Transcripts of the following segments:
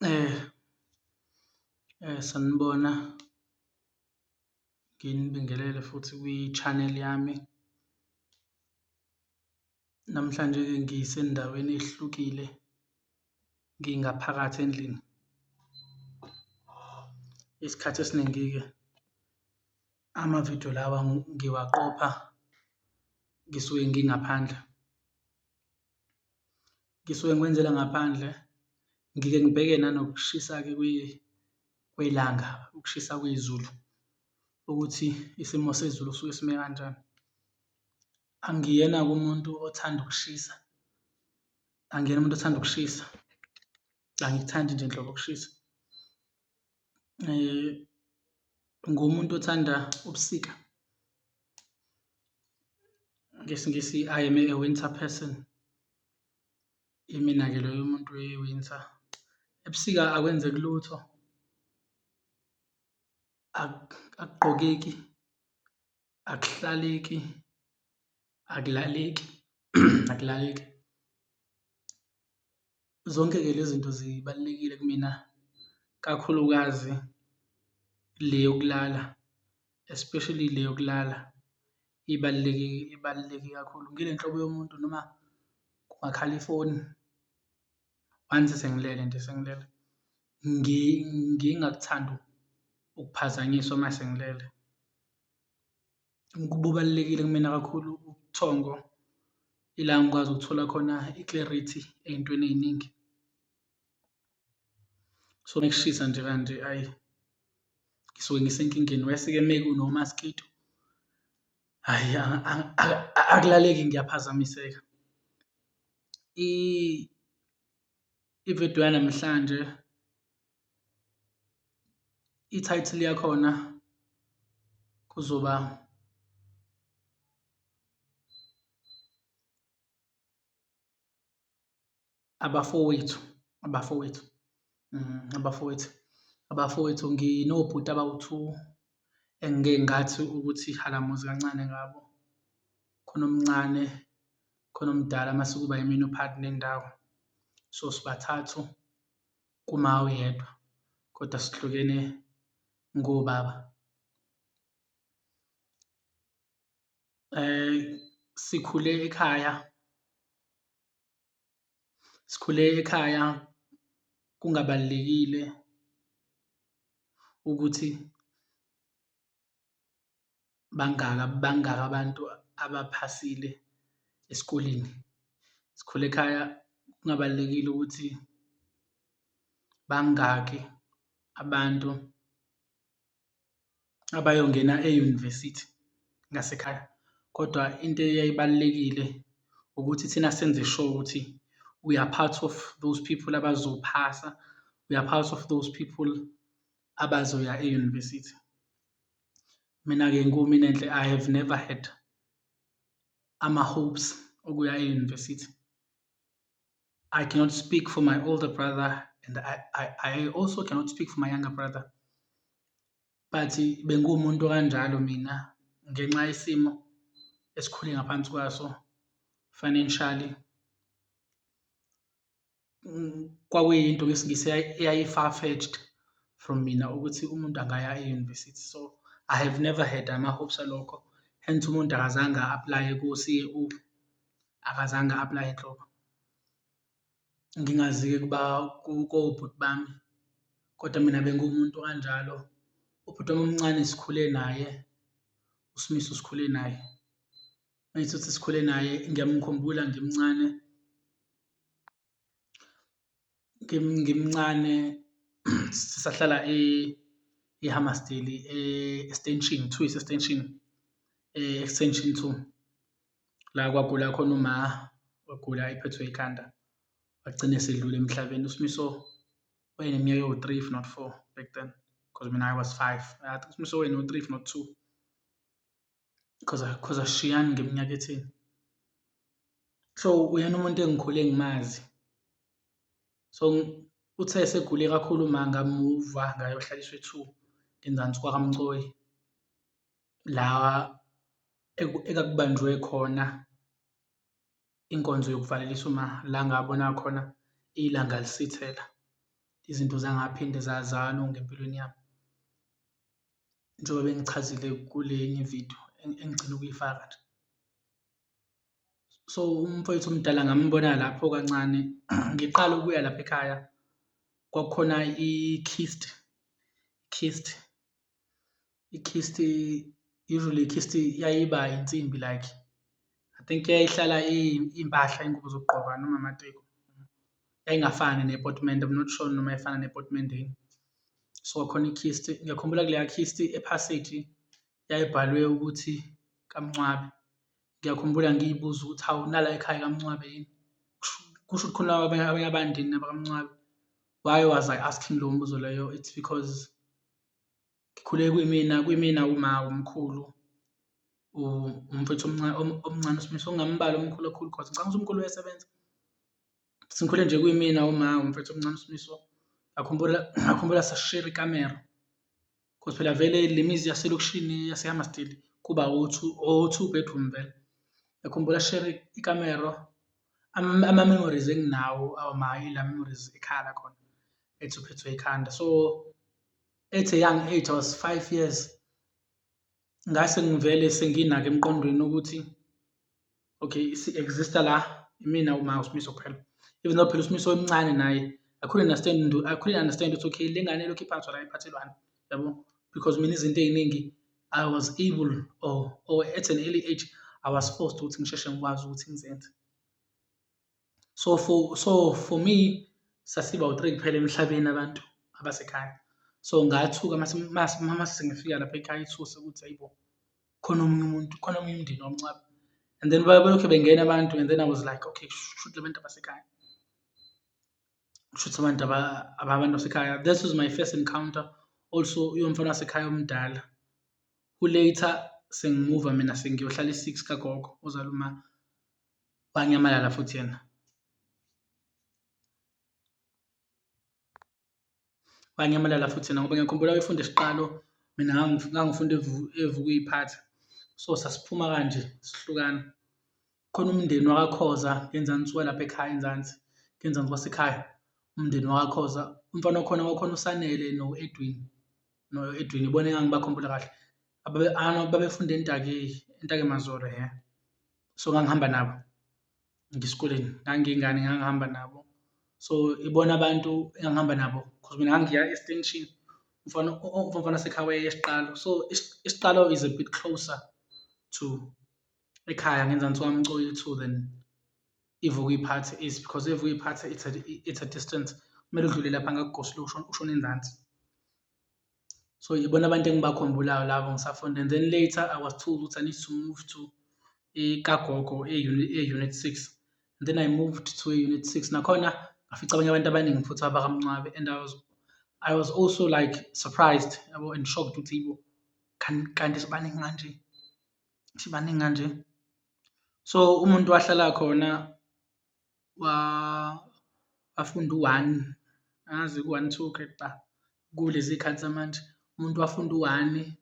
Eh, Sanibona, nginibingelele futhi kwi-channel yami. Namhlanje-ke ngisendaweni ehlukile, ngingaphakathi endlini. Isikhathi esiningi-ke amavidiyo lawa ngiwaqopha ngisuke ngingaphandle. Ngisuke ngikwenzela ngaphandle, ngike ngibheke nanokushisa-ke kwelanga, ukushisa kwezulu ukuthi isimo sezulu suke sime kanjani. Angiyena-ke umuntu othanda ukushisa, angiyena umuntu othanda ukushisa, angikuthandi nje nhlobo ukushisa. Ngumuntu othanda ubusika, ngesiNgisi I am a winter person. Imina-ke loyo umuntu we-winter. Ebusika akwenzeki lutho, akugqokeki, akuhlaleki, akulaleki, akulaleki. Zonke-ke lezi zinto zibalulekile kumina, kakhulukazi le yokulala, especially le yokulala ibaluleke kakhulu. Ngile nhlobo yomuntu noma kungakhali ifoni, once sengilele nje sengilele, ngingakuthandi ukuphazanyiswa uma sengilele. Kubalulekile kumina kakhulu ubuthongo, ila ngikwazi ukuthola khona i-clarity ey'ntweni ey'ningi. So mekushisa nje kanje, ayi, ngisuke ngisenkingeni. Wese-ke mekuno-mosquito, hhayi akulaleki, ngiyaphazamiseka. Ividiyo yanamhlanje, i-title yakhona kuzoba abafowethu, abafowethu, abafowethu, abafowethu. Nginobhuti abawu-two engike ngathi ukuthi halamuzi kancane ngabo. Khona omncane, khona omdala, mase kuba yimina uphakathi nendawo. So sibathathu kuma oyedwa, kodwa sihlukene ngobaba. Sikhule ekhaya kungabalulekile ukuthi bangaki abantu abaphasile esikoleni. Sikhule ekhaya kungabalulekile ukuthi bangaki abantu abayongena e-university ngasekhaya, kodwa into eyayibalulekile ukuthi thina senze sure ukuthi we are part of those people abazophasa, we are part of those people abazoya e-university. Mina-ke ngumina Enhle, I have never had ama-hopes okuya e-university. I cannot speak for my older brother, and I also cannot speak for my younger brother. But bengumuntu okanjalo mina ngenxa yesimo esikhule ngaphansi kwaso financially. Kwakuyinto ngesiNgisi eyayi-far-fetched from mina ukuthi umuntu angaya e-university. So I have never had ama-hopes alokho, hence umuntu akazange a-aplaye ko-C_A_O, akazange a-aplaye nhlobo. Ngingazi-ke kobhuti bami, kodwa mina bengumuntu okanjalo. Ubhuti wami omncane sikhule naye, uSmiso sikhule naye. Mangithi ukuthi sikhule naye, ngiyamkhumbula ngimncane sisahlala e-Hammarsdale, e-Extension 2, Extension 2, la kwagula khona uma, wagula ephethwe ikhanda, wagcina esedlula emhlabeni. uSmiso wayeneminyaka ewu-3 if not 4 back then, because mina I was 5. I think uSmiso wayeno-3 if not 2, because asishiyani ngeminyaka e-10. So uyena umuntu engikhule ngimazi. So uthe segule kakhulu uma ngamuva ngayohlaliswa e-2 ngenzansi kwaKaMcoyi, la ekakubanjwe khona inkonzo yokuvaleliswa, la ngabona khona ilanga lisithela. izinto zangaphinde zalunga empilweni yami, njengoba bengichazile kule enye ividiyo engigcina ukuyifaka nje. So umfowethu omdala ngambona lapho kancane ngiqala ukuya lapha ekhaya kwakukhona i-kist usually i-kist yayiba insimbi like I think yayihlala iy'mpahla, iy'ngubo zokugqoka noma amateki. Yayingafani nepotimende, I'm not sure noma yayifana nepotimende yini. So kwakukhona i-kist, ngiyakhumbula kuleya kist ephaseji yayibhalwe ukuthi kaMncwabi. Ngiyakhumbula ngiy'buza ukuthi hawu nala ekhaya kaMncwabi yini? Kusho ukuthi khona abanye abantu yini abakaMncwabi? Why was I asking lowo mbuzo leyo? It's because ngikhule kuyimina, uma, umkhulu, umfowethu omncane uSimiso, ongambala omkhulu kakhulu cause ngicabanga ukuthi umkhulu uyasebenza. Singikhule nje kuyimina, uma, umfowethu omncane uSimiso. Ngakhumbula sasishera ikamero cause phela vele le mizi yaselokishini yaseHammersdale kuba o-two bedroom vele. Ngiyakhumbula sishera ikamero, ama-memories enginawo ila memories ekhaya lakhona ethi uphethwe ikhanda. So at a young age, I was 5 years, ngase ngivele senginake emqondweni ukuthi okay, exista la imina, uma, uSimiso kuphela. Even though phela uSimiso emncane naye, I couldn't understand ukuthi okay, le ngane elokhu iphathwa la iphathelwani, yabo? Because mina izinto ey'ningi I was able or at an early age I was forced ukuthi ngisheshe ngikwazi ukuthi ngizenze. So for me sasiba u-3 kuphela emhlabeni abantu abasekhaya. So ngathuka mase ngifika lapha ekhaya ithusa ukuthi hayibo, khona omunye umuntu, khona omunye umndeni waMncwabi. And then balokhu bengena abantu, and then I was like, okay, shuthi labantu abasekhaya, shuthi abantu basekhaya. This was my first encounter also yomfana wasekhaya omdala, who later sengimuva mina sengiyohlala i-6 kagogo ozalwa uma wanyamalala futhi yena. Wanyamalala futhi yena ngoba ngiyakhumbula wayefunda esiqalo, mina ngangifunda eVukuyiphatha. So sasiphuma kanje sihlukana. Khona umndeni wakwaKhoza ngenzansi walapha ekhaya eNzansi, ngenzansi wasekhaya, umndeni wakwaKhoza. Umfana wakhona kwakukhona uSanele no-Edwin, ibona engangibakhumbula kahle. Babefunda eNtake Mazolo, yeah. So ngangihamba nabo ngisikoleni, ngangiyingane ngangihamba nabo. So ibona abantu engangihamba nabo cause mina ngangiya e-Stention, umfana wasekhaya waya eSiqalo. So iSiqalo is a bit closer to ekhaya ngenzansi kwaMcoli than iVukuyiphatha is, because iVukuyiphatha it's a distance, kumele udlule lapha ngakuGoslow ushone eNzansi. So ibona abantu engibakhumbulayo labo ngisafunda. And then later I was told ukuthi I need to move to kagogo e-Unit 6. And then I moved to Unit 6. Nakhona ngafica abanye abantu abaningi futhi abakaMncwabi, and I was also like surprised and shocked ukuthi yibo, kanti sibaningi kanje. So umuntu wahlala khona wafunda u-1, angazi ku-1, 2 kepha kulezi khathi zamanje umuntu wafunda u-1,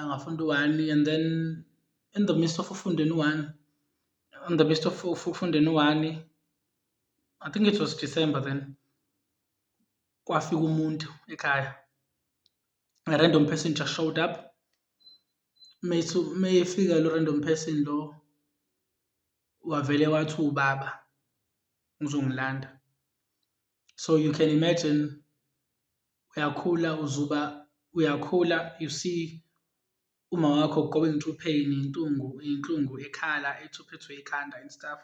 ngafunda u-1, and then in the midst of ufundeni u-1, I think it was December then, kwafika umuntu ekhaya, a random person just showed up. Mayefika lo random person lo wavele wathi ubaba uzongilanda. So you can imagine, uyakhula, you see uma wakho going through pain, iy'nhlungu, ekhala, ethi uphethwe ikhanda and stuff,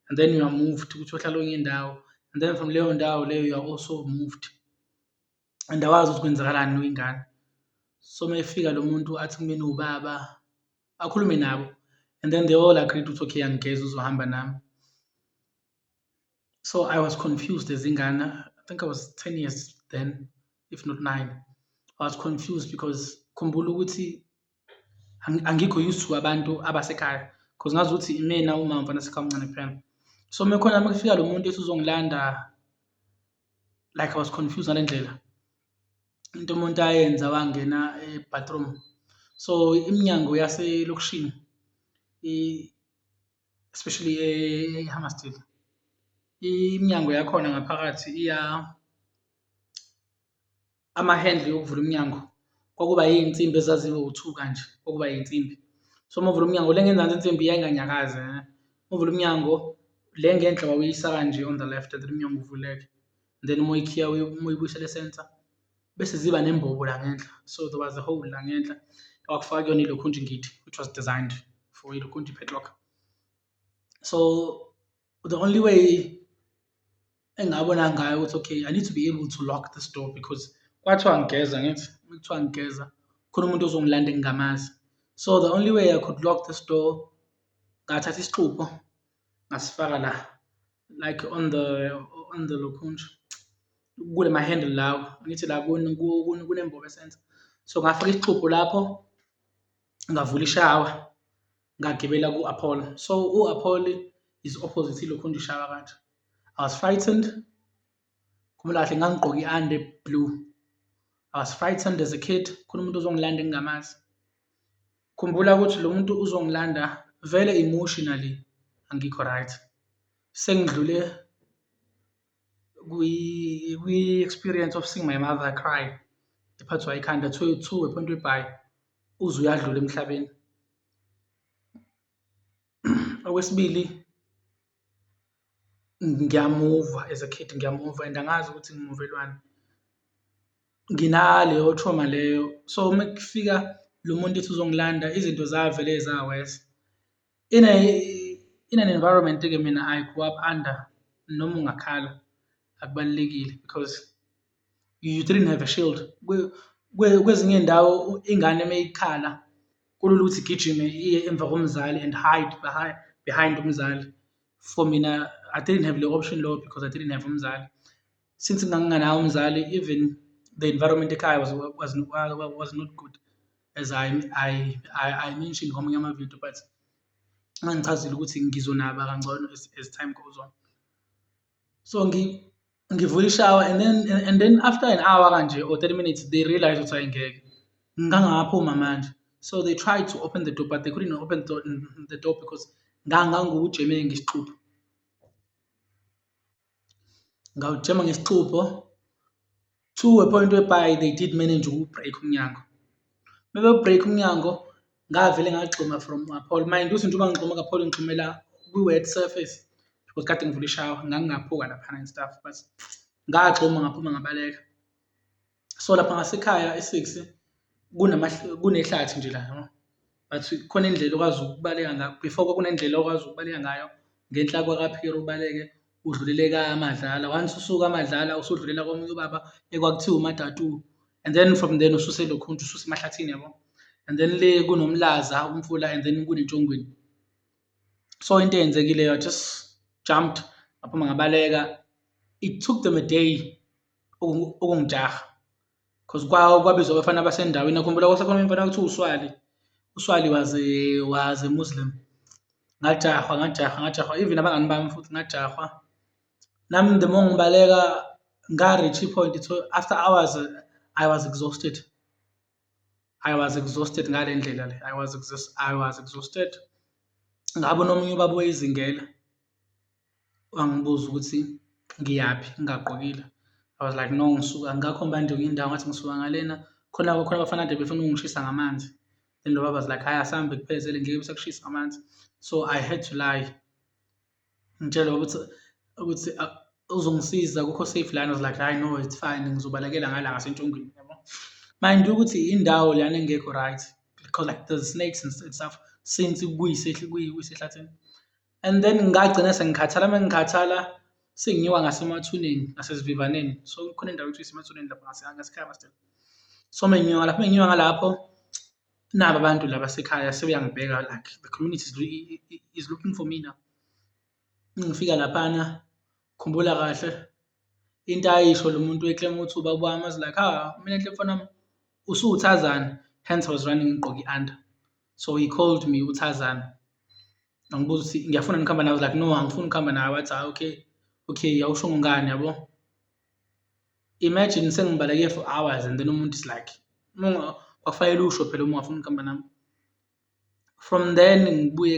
and then you are moved ukuthi uyohlala kwenye indawo, and then from leyo ndawo leyo you are also moved, and awazi ukuthi kwenzakalani uyingane. So mayefika lo muntu athi kumina ubaba, akhulume nabo, and then they all agreed ukuthi okay, angigeza uzohamba nami. So I was confused as ingane. I think I was 10 years then, if not 9. I was confused because khumbula ukuthi angikho used to abantu abasekhaya, because ngazi ukuthi imina uma mfana wasekhaya omncane kuphela. So mekhona makufika lo muntu ethi uzongilanda, like I was confused ngale ndlela. Into umuntu ayenza wangena e-bathroom. So iminyango yaselokishini, especially eHammersdale, iminyango yakhona ngaphakathi ama-handle yokuvula umnyango kwakuba iy'nsimbi ezazibe u-2 kanje, kwakuba iy'nsimbi. So uma uvula umnyango le ngenzansi insimbi yayinganyakazi Uma uvula umnyango le ngenhla wawuyisa kanje on the left and then umnyango uvuleke. Then uma uyikhiya uma uyibuyisela e-center bese ziba nembobo la ngenhla. So there was a hole la ngenhla ewakufaka kuyona ilokhunjingiti which was designed for ilokhunji padlock. So the only way engabona ngayo ukuthi okay, I need to be able to lock this door because kwathiwa ngigeza ngithi kuthiwa ngigeza khona umuntu ozongilanda engingamazi. So the only way I could lock this door, ngathatha isixupho ngasifaka la like on the lokhunja kule ma-handle lawa ngithi la kunembobo e-center. So ngafaka isixupho lapho ngavula ishawa ngagibela ku-Apollo. So u-Apollo is opposite ilokhunja ishawa kanje. I was frightened. Khumbula kahle ngangigqoke i-under blue. I was frightened as a kid. Khona umuntu ozongilanda engingamazi. Khumbula ukuthi lo muntu uzongilanda vele emotionally angikho right. Sengidlule kwi-experience of seeing my mother cry. Ephathwa ikhanda to a point whereby uze uyadlula emhlabeni. Okwesibili ngiyamuva as a kid, ngiyamuva and angazi ukuthi ngimuvelwani. Nginaleyo trauma leyo. So uma kufika lo muntu ethi uzongilanda izinto zavele zawese. In an environment ke mina I grew up under, noma ungakhala akubalulekile because you didn't have a shield. Kwezinye iy'ndawo ingane mayikhala kulula ukuthi igijime iye emva komzali and hide behind umzali. For mina I didn't have the option law because I didn't have umzali. Since nganginganawo umzali, even the environment ekhaya was not good, as I mentioned kwamanye amavidiyo, but ngangichazile ukuthi ngizonaba kangcono as time goes on. So ngivula ishawa and then after an hour kanje or 30 minutes they realized ukuthi ayingeke ngangaphuma manje. So they tried to open the door but they couldn't open the door because ngangujeme ngesixupho. Ngawujema ngesixupho to a point whereby they did manage ukubreak umnyango. Bebe-break umnyango ngavele ngagxuma from Apollo. Mind ukuthi njengoba ngigxuma ka-Apollo ngigxumela kwi-wet surface because kade ngivula ishawa ngangingaphuka laphana and stuff, but ngagxuma ngaphuma ngabaleka. So lapha ngasekhaya e-6 kunehlathi nje la, but khona indlela okwazi ukubaleka ngayo. Before kwakunendlela okwazi ukubaleka ngayo ngenhla kwakaPhiri ubaleke udlulele kaMadlala. Once usuka kaMadlala usudlulela komunye ubaba ekwakuthiwa uMatatu, and then from then ususelokhunja ususa emahlathini yabo. And then le kunomlaza umfula and then kunentshongweni. So into eyenzekileyo I just jumped ngaphuma ngabaleka. It took them a day ukungijaha because kwabizwa abafana basendaweni. Nakhumbula kwasekhona umfana kuthiwa uSwali was a Muslim. Ngajahwa even abangani bami futhi ngajahwa. Nami the more ngibaleka nga-reach i-point after hours I was exhausted. Ngale ndlela le I was exhausted. Ngabona omunye ubaba oyizingela wangibuza ukuthi ngiyaphi ngingagqokile. I was like no, ngisuka ngakhomba nje indawo ngathi ngisuka ngalena khona abafana nje befuna ukungishisa ngamanzi. Then lo baba was like haya asambe kuphezele ngeke besakushisa ngamanzi. So I had to lie. Ngitshela ukuthi uzongisiza kukho safe line. I was like I know it's fine ngizobalekela ngala ngasentshongweni yabo. Mind ukuthi indawo lana engekho right because like there's snakes and stuff since kuyisehlathini. And then ngagcina sengikhathala mengikhathala sengiyiwa ngasemathuneni nasesivivaneni. So khona indawo ethi isemathuneni lapha ngasekhaya still. So mengiyiwa ngalapho naba abantu laba sekhaya sebeyangibheka like the community is looking for me now. Ngifika laphana khumbula kahle into ayisho lo muntu eclaim ukuthi ubaba wami was like mina enhle mfana wami usuwuThazana, hence I was running ngigqoke i-under. So he called me uThazana. Ngibuza ukuthi ngiyafuna ukuhamba nawe. I was like no, angifuni ukuhamba nawe. Wathi okay awusho ngani yabo. Imagine sengibaleke for hours and then umuntu is like kwakufanele usho phela uma ungafuni ukuhamba nami. From then ngibuye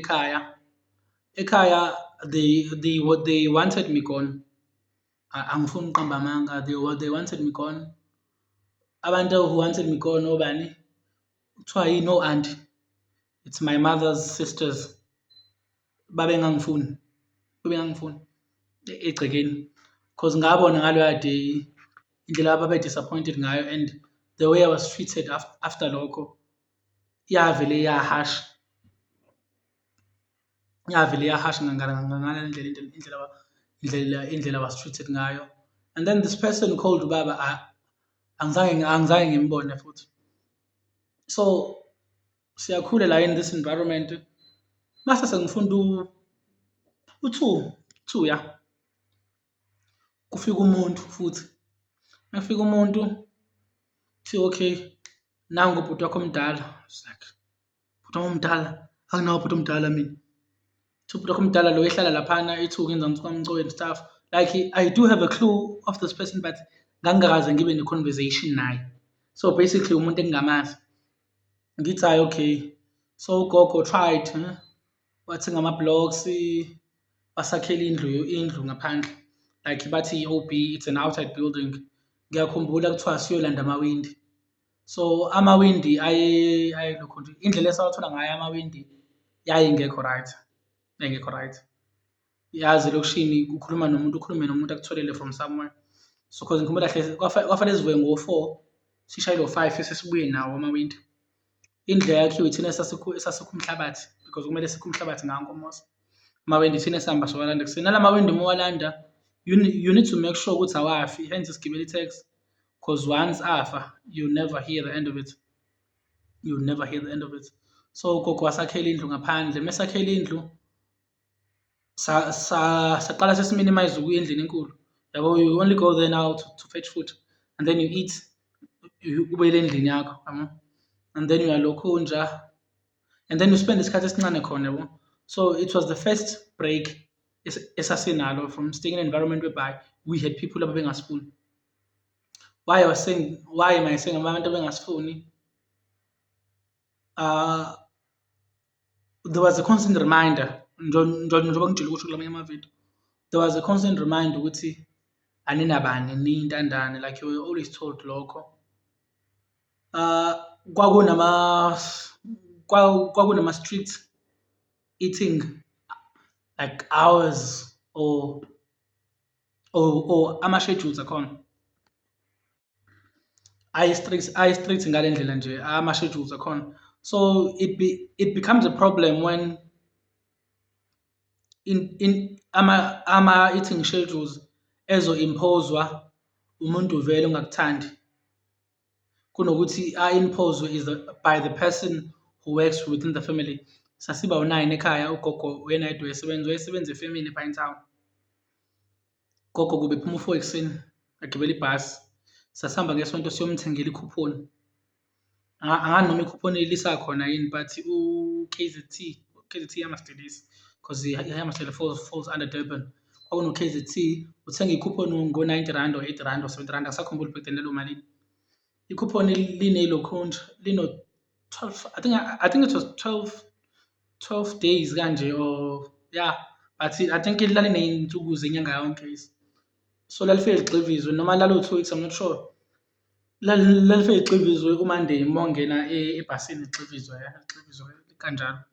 ekhaya they wanted me gone. Angifuni ukuqamba amanga. They wanted me gone. abantu who wanted me gone obani kuthiwa yini o-aunty, it's my mother's sisters, babengangifuni egcekeni because ngabona ngaloya day indlela ababe-disappointed ngayo and the way I was treated after lokho yavele yahasha ngale indlela I was treated ngayo. And then this person called ubaba angizange ngimbone futhi. So siyakhula la in this environment mase sengifunda u-two ya kufika umuntu futhi makufika umuntu kuthiwa okay nangu ubhuti wakho omdala. It's like bhuti wami omdala, anginawo ubhuti omdala mina. Ubhuti wakho omdala lo ehlala laphana ethuka enza umculo and stuff. Like I do have a clue of this person but ngangingakaze ngibe ne-conversation naye. So basically umuntu engingamazi. Ngithi hayi okay. So ugogo tried wathenga ama-blocks wasakhela indlu ngaphandle. Like bathi i-OB, it's an outside building. Ngiyakhumbula kuthiwa siyolanda amawindi. So amawindi ayelokhu nje indlela esawathola ngayo amawindi yayingekho right. Yazi elokishini ukhulume nomuntu akutholele from somewhere. So cause ngikhumbula hle kwafanele sivuke ngo-4 sishaye lo-5 sesibuye nawo amawindi. Indlela yakhiwe thina esasikha umhlabathi because kumele sikhe umhlabathi ngankomosa. Amawindi thina esihamba siwalanda ekuseni. Nala mawindi uma uwalanda you need to make sure ukuthi awafi, hence isigibela i-taxi. Because once afa, you never hear the end of it. So ugogo wasakhela indlu ngaphandle. Mesakhela indlu saqala sesiminimize ukuya endlini enkulu. Yabo, you only go there now to fetch food and then you eat ubuyele endlini yakho, and then uyalokhu nja and then you spend isikhathi esincane khona, yabo. So it was the first break esasinalo from staying in an environment whereby we had people ababengasifuni. Why am I saying abantu abengasifuni? There was a constant reminder njengoba ngijule ukusho kulamanye amavidiyo. There was a constant reminder ukuthi aninabani niyintandane, like you were always told lokho. Kwakunama strict eating like hours or ama-schedules akhona. Ayi-strict ngale ndlela nje ama-schedules akhona. So it becomes a problem when in ama-eating schedules ezo-impose-wa umuntu vele ongakuthandi kunokuthi a-impose-we by the person who works within the family. Sasiba u-9 ekhaya, ugogo uyena wayesebenza efemini epha in town. Gogo kube ephuma u-4 ekuseni agibele ibhasi. Sasihamba ngesonto siyomthengela ikhuphoni. Angani noma ikhuphoni lisakhona yini but KZT yamastelisi because yamastelisi falls under Durban. Kwakuno-KZT uthenga ikhuphoni ngo-90 rand or 80 rand or 70 rand, asakhumbula back then lelo malini. Ikhuphoni linelokhu nje lino-12, I think it was 12 days kanje or yeah, but I think laliney'nsuku zenyanga yonke. So lalifike ligxivizwe noma lalo 2 weeks, I'm not sure. Lalifike ligxivizwe uMonday mawungena ebhasini ligxivizwe kanjalo.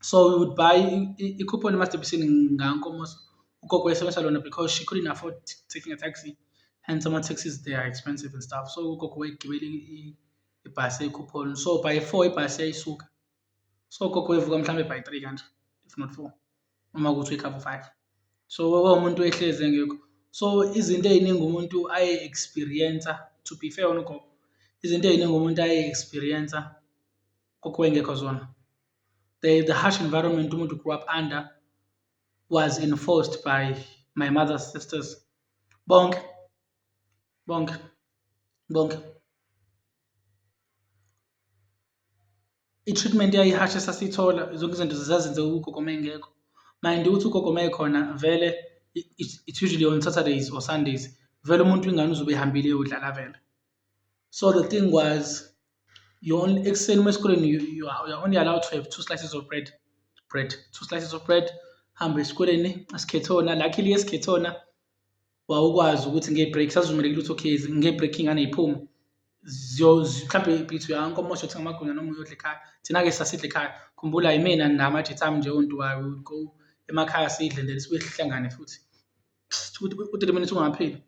So we would buy ikhuphoni must be seen ngankomosa. Ugogo wayesebenzisa lona because she couldn't afford taking a taxi, hence ama-taxis they are expensive and stuff. So ugogo wayegibele ibhasi ekhuphoni. So by 4 ibhasi yayisuka. So ugogo wayevuka mhlambe by 3 kanje, if not 4, uma kuthi uyikhava 5. So umuntu ehlezi engekho. So izinto ey'ningi umuntu aye-experience, to be fair ugogo, izinto ey'ningi umuntu aye-experience ugogo wayengekho zona. The harsh environment umuntu grew up under was enforced by my mother's sisters. Bonke. I-treatment yayihasha esasiyithola zonke izinto zazenzeka ugogo uma engekho. Mind ukuthi ugogo uma ekhona vele it's usually on Saturdays or Sundays. Vele umuntu ingane uzobe ehambile eyodlala vele. So the thing was, ekuseni uma esikoleni you are only allowed to have 2 slices of bread. 2 slices of bread. Hamba esikoleni esikhethona, luckily esikhethona wawukwazi ukuthi nge-break sazivumelekile ukuthi okay nge-break ingane iphume Mhlampe bethi uyankomoша uthenga amagwinya noma uyodla ekhaya. Thina-ke sasidla ekhaya. Khumbula yimina namajithi ami nje ontu wayo, we would go emakhaya sidle then sibuye sihlangane futhi. U-30 minutes ungapheli.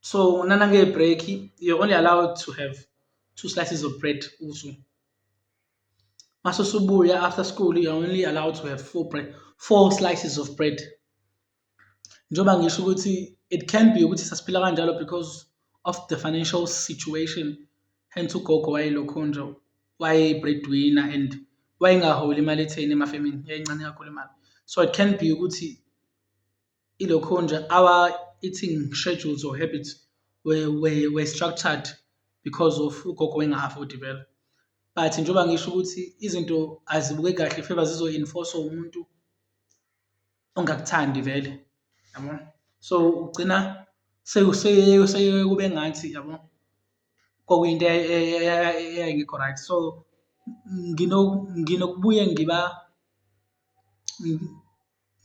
So nanangebreak, you're only allowed to have 2 slices of bread usu. Mase usubuya after school, you're only allowed to have 4 slices of bread. Njengoba ngisho ukuthi it can be ukuthi sasiphila kanjalo because of the financial situation. Hence ugogo wayelokhunja, wayeyi-breadwinner and wayengaholi imali etheni emafemini, yayincane kakhulu imali. So it can be ukuthi ilokhunja, our eating schedules or habits were structured because of ugogo wayenga-afford vele. But njengoba ngisho ukuthi izinto azibukeki kahle if ever zizo-enforce-wa umuntu ongakuthandi vele, yabo. So ugcina seyeye kube engathi, yabo, kwakuyinto eyayingekho right. So nginokubuye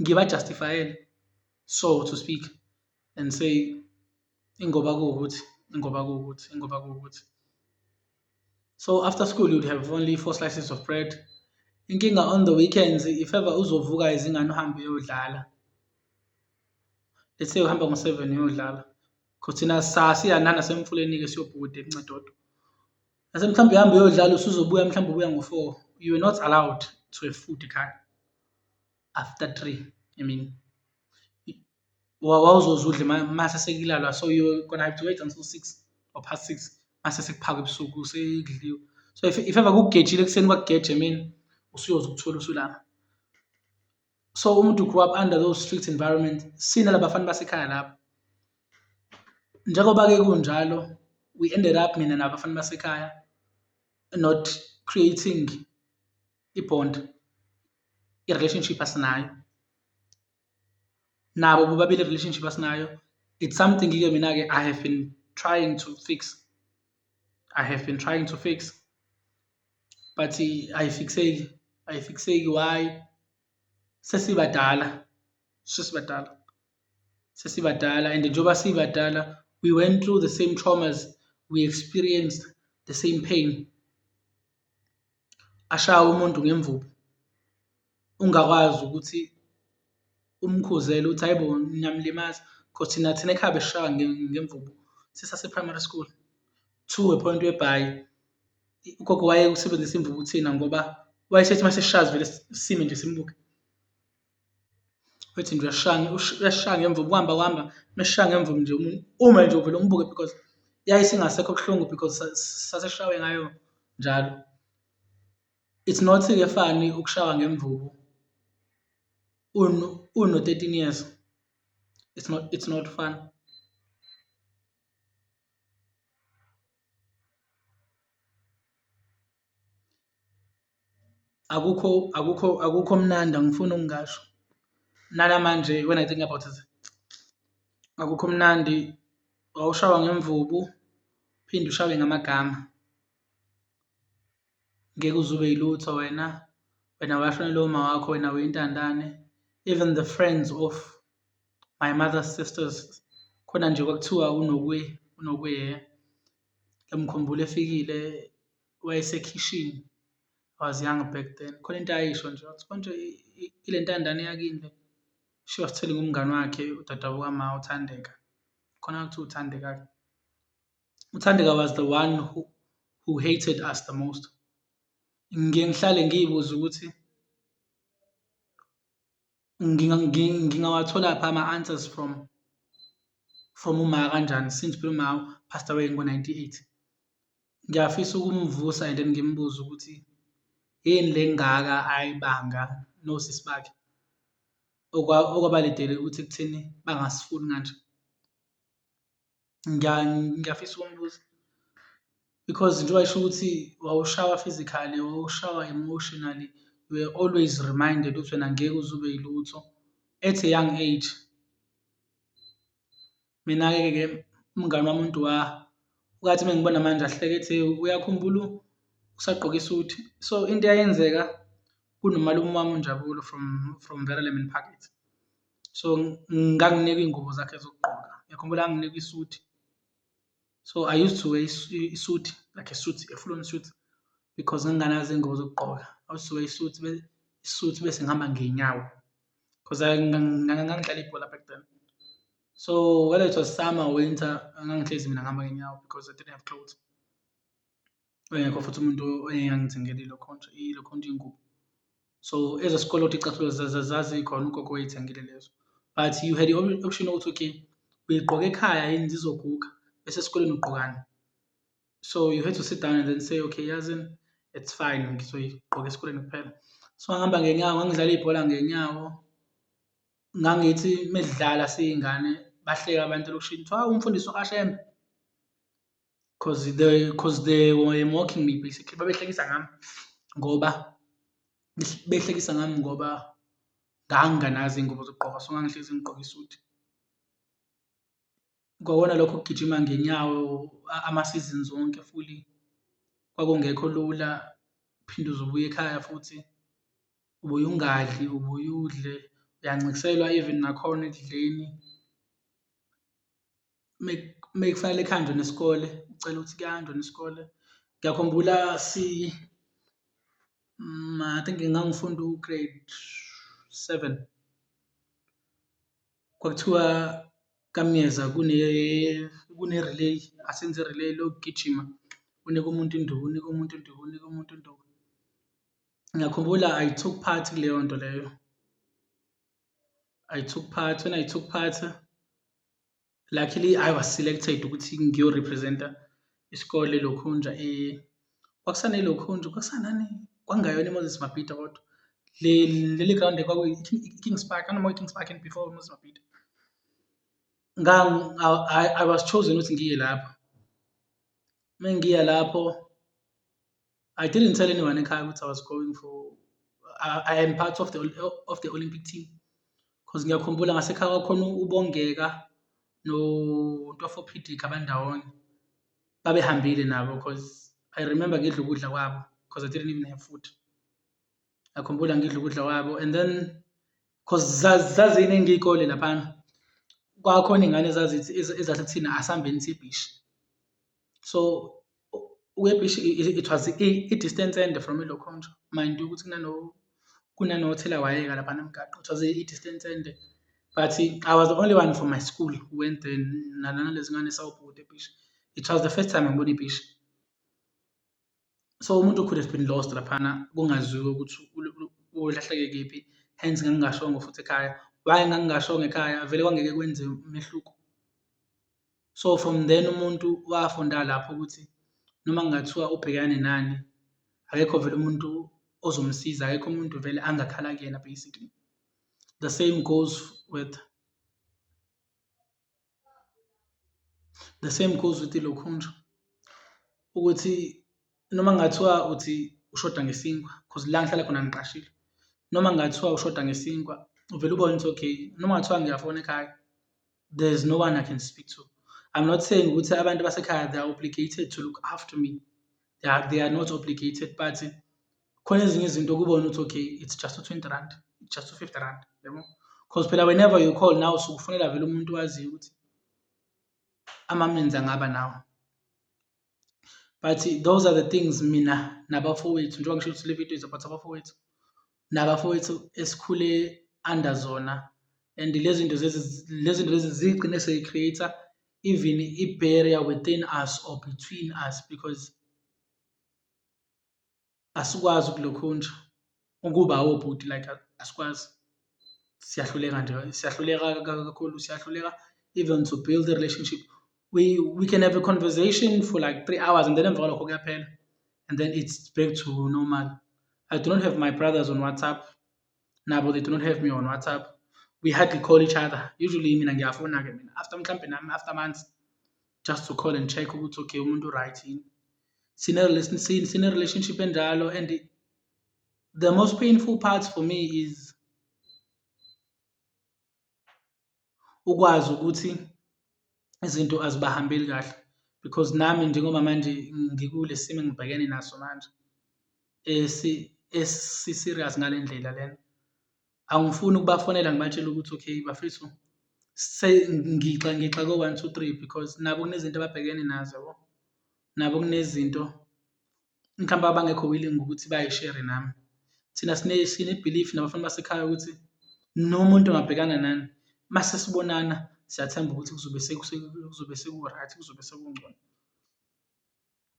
ngiba-justify-ele, so to speak, and say ingoba kuwukuthi. So after school you'd have only 4 slices of bread. Inkinga on the weekends, if ever uzovuka izingane uhambe uyodlala, let's say uhamba ngo-7 uyodlala, cause thina sasiya nasemfuleni-ke siyobhukuda eMncadodo. Nase mhlambe uhambe uyodlala usuzobuya mhlambe ubuya ngo-4, you were not allowed to have food ekhaya after 3. I mean, wawuzoze udle mase sekulalwa, so you're gonna have to wait until 6 or past 6 mase sekuphakwa ebusuku sekudliwe. So if ever kukugejile ekuseni kwakugeja emini, usuyoze ukuthola usulala. So umuntu grew up under those strict environment. Sina labafana basekhaya lapho. Njengoba-ke kunjalo, we ended up mina nabafana basekhaya not creating i-bond, i-relationship asinayo. Nabo bobabili i-relationship asinayo. It's something-ke mina-ke I have been trying to fix. But ayifixeki. Why? Sesibadala, and njengoba sibadala, we went through the same traumas, we experienced the same pain. Ashawe umuntu ngemvubu, ungakwazi ukuthi umkhuzele uthi hayibo niyamlimaza, cause thina ekhaya besishaywa ngemvubu sisase-primary school, to a point whereby ugogo wayekusebenzisa imvubu kuthina ngoba wayesethi mase sishaza vele sime nje simbuke. Wethi nje uyasishaya ngemvubu, kuhamba mesishaya ngemvubu nje uma nje uvele umbuke because yayisingasekho buhlungu because sasesishawe ngayo njalo. It's not-ke funny ukushawa ngemvubu uno-13 years. It's not fun. Akukho mnandi, angifuni ukungasho. Nanamanje when I think about it, akukho mnandi. Wawushawa ngemvubu, phinde ushawe ngamagama. Ngeke uze ube yilutho wena washonelwa uma wakho, wena uyintandane. Even the friends of my mother's sisters, khona nje kwakuthiwa uNokwe. Ngiyamkhumbula efikile wayesekhishini. I was young back then. Khona into ayisho nje wathi konje ile ntandane yakini le. She was telling umngani wakhe udadewabo kama uThandeka. Khona kuthiwa uThandeka. uThandeka was the one who hated us the most. Ngiye ngihlale ngiyibuza ukuthi ngingawathola phi ama-answers from uma kanjani, since phela uma passed away ngo-98. Ngiyafisa ukumvusa and then ngimbuze ukuthi yini le engaka ayibanga nosisi bakhe okwabaledele ukuthi kutheni bangasifuni kanje. Ngiyafisa ukumbuza because njengoba isho ukuthi wawushawa physically, wawushawa emotionally, you were always reminded ukuthi wena ngeke uze ube yilutho at a young age. Mina-ke umngani wami ukathi mengibona manje ahleke ethi uyakhumbula usagqoka isuthi. So into eyayenzeka, kunomalume wami uNjabulo from Verulam in Phakethe. So nganginikwa iy'ngubo zakhe zokugqoka, ngiyakhumbula nganginikwa isuti. So I used to wear isuit, like a suit, a full-on suit, because nganginganazo iy'ngubo zokugqoka. I used to wear isuit bese ngihamba ngey'nyawo, because ngangidlala ibhola back then. So whether it was summer or winter, ngangihlezi mina ngihamba ngenyawo because I didn't have clothes. Engekho futhi umuntu engangithengele ilokho iy'ngubo. So ezesikole icathulo zazikhona, ugogo wayey'thengile lezo. But you had the option ukuthi okay, uyigqoka ekhaya yini zizoguga, bese esikoleni ugqokani. So you had to sit down and then say, okay, yazini, it's fine, ngizoyigqoka esikoleni kuphela. So ngangihamba ngenyawo, ngangidlala ibhola ngenyawo. Ngangithi medlala siyingane bahleka abantu elokishini, kuthiwa umfundisi uHashembe, because they were mocking me basically. Behlekisa ngami ngoba nganginganazo iy'ngubo zokugqoka, so ngangihlezi ngigqoke isuti. Kwakona lokho kugijima ngenyawo ama-seasons wonke fully kwakungekho lula, uphinde uze ubuye ekhaya futhi ubuye ungadli, ubuye udle, uyancikselwa even nakhona ekudleni. Mekufanele kuhanjwe nesikole, ucela ukuthi kuyahanjwa nesikole. Ngiyakhumbula I think ngangifunda u-grade 7, kwakuthiwa kaMyeza kune-relay, asenze i-relay lokugijima, unike umuntu induku, unike umuntu induku, unike umuntu induku. Ngiyakhumbula I took part kuleyo nto leyo. I took part. When I took part, luckily I was selected ukuthi ngiyo-represent-a isikole Lokhunja. KwakusaneLokhunja, kwakusanani, kwakungayona iMoses Mabhida kodwa. Leli ground Kings Park, I know Kings Park and before Moses Mabhida. I was chosen ukuthi ngiye lapho. Mengiya lapho, I didn't tell anyone ekhaya ukuthi I was going for, I am part of the Olympic team, because ngiyakhumbula ngasekhaya kwakhona uBongeka noNtofo Phidika bandawonye babehambile nabo, because I remember ngidla ukudla kwabo because I didn't even have food. Ngiyakhumbula ngidla ukudla kwabo, and then because zaziningi iy'kole laphana, kwakhona iy'ngane ezathi kuthina asihambeni siye eBhishi. So uyeBhishi it was i-distance ende from eLokhunja. Mind you ukuthi kunanothelawayeka laphana emgaqo, it was i-distance ende. But I was the only one from my school who went there, nalezi ngane sawubhuda eBhishi. It was the first time ngibona iBhishi. So umuntu could have been lost laphana, kungaziwa ukuthi ulahleke kephi. Hence ngangingashongo futhi ekhaya. Why ngangingashongo ekhaya? Vele kwangeke kwenze umehluko. So from then umuntu wafunda lapho ukuthi noma kungathiwa ubhekane nani, akekho vele umuntu ozomsiza, akekho umuntu vele angakhala kuyena basically. The same goes with iLokhunja, ukuthi noma kungathiwa uthi ushoda ngesinkwa, because la ngihlala khona ngiqashile. Noma kungathiwa ushoda ngesinkwa, uvele ubone ukuthi okay, noma kungathiwa ngiyafona ekhaya, there's no one I can speak to. I'm not saying ukuthi abantu basekhaya they are obligated to look after me. They are not obligated, but khona ezinye izinto kubona ukuthi okay, it's just u-20 rand, it's just u-50 rand, yabo. Because phela whenever you call now, sukufonela vele umuntu waziyo ukuthi ama-means angaba nawo. But those are the things mina nabafowethu, njengoba ngisho ukuthi le video is about abafowethu, nabafowethu esikhule under zona, and lezi zinto lezi zigcine sey-create-a even i-barrier within us or between us, because asikwazi ukuLokhunja ukuba obhuti, like asikwazi, siyahluleka nje, siyahluleka kakhulu, siyahluleka even to build a relationship. We can have a conversation for like 3 hours and then emva kwalokho kuyaphela, and then it's back to normal. I do not have my brothers on WhatsApp, nabo they do not have me on WhatsApp. We hardly call each other. Usually mina ngiyafona-ke mina after months, just to call and check ukuthi okay umuntu right yini. Sine relationship enjalo, and the most painful part for me is ukwazi ukuthi izinto azibahambeli kahle, because nami njengoba manje ngikule simo engibhekene naso manje esi-serious ngale ndlela lena, angifuni ukubafonela ngibatshele ukuthi okay bafethu, ngixa ko-one, two, three because nabo kunezinto ababhekene nazo yabo. Nabo kunezinto mhlawumbe abangekho willing ukuthi bay'shere nami. Thina sine-belief nabafana basekhaya ukuthi noma umuntu angabhekana nani, mase sibonana siyathemba ukuthi kuzobe seku-right, kuzobe sekungcono.